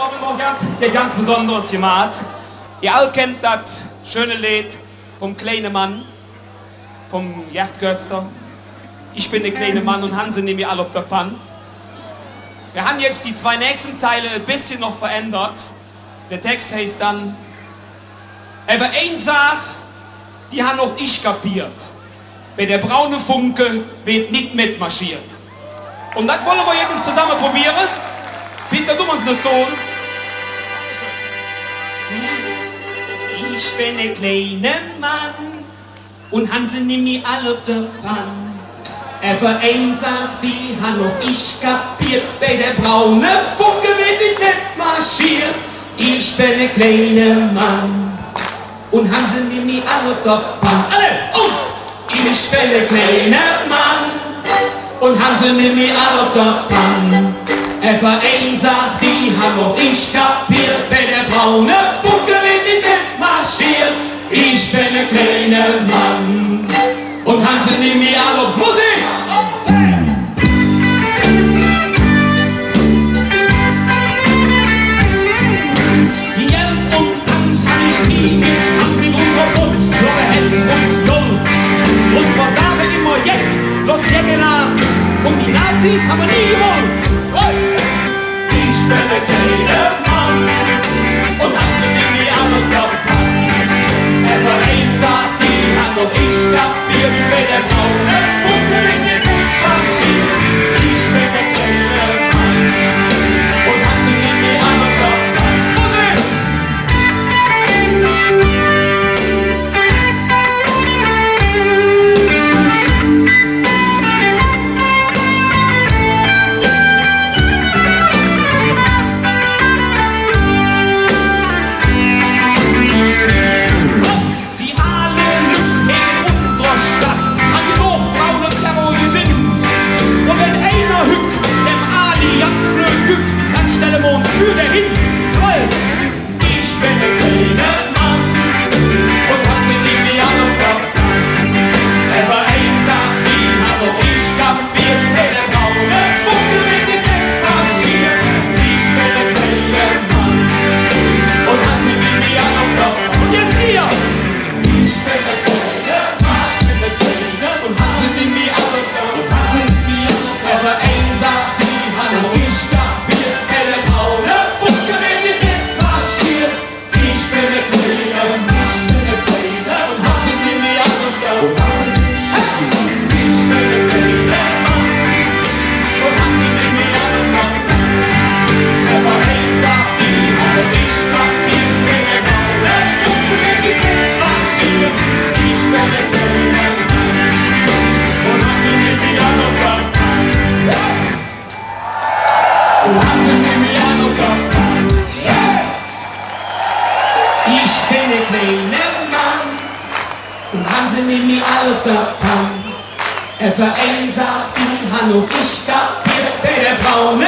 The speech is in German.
Abend noch gehabt, der ganz besonders gemacht. Ihr alle kennt das schöne Lied vom kleinen Mann, vom Gerd Göster. Ich bin der kleine Mann und Hanse nehmen wir alle auf der Pann. Wir haben jetzt die zwei nächsten Zeilen ein bisschen noch verändert. Der Text heißt dann: Aber eine Sache, die hat noch ich kapiert. Bei der braune Funke wird nicht mitmarschiert. Und das wollen wir jetzt zusammen probieren. Bitte, du uns einen Ton. Ich bin ein kleiner Mann und Hanse nimmt mich alle auf der Pann. Aber eine Sache, die hat noch ich kapiert. Bei der braune Funke wird nicht mitmarschiert. Ich bin ein kleiner Mann und Hanse nimmt mich alle auf der Pann. Alle! Und ich bin ein kleiner Mann und Hanse nimmt mich alle auf der Pann. Aber eine Sache, die hat noch ich kapiert. Bei der braune Funke wird nicht mitmarschiert. Ich bin ein kleiner Mann und Hanse nimmt mich alle auf Musik! Los Jägerlands und die Nazis haben nie gewollt. Ich bin der kleine Mann und Hanse nimmt mich alle auf der Pann. Aber eine Sache, die hat noch ich kapiert. Bei der braune Funke wird nicht mitmarschiert. Ich bin der kleine Mann und Hanse nimmt mich alle auf der Pann. Musik! Ich bin ein kleiner Mann und Hanse nimmt mich alle auf der Pann. Er vereinsacht die Hand auf ich kapiert. Bei der braune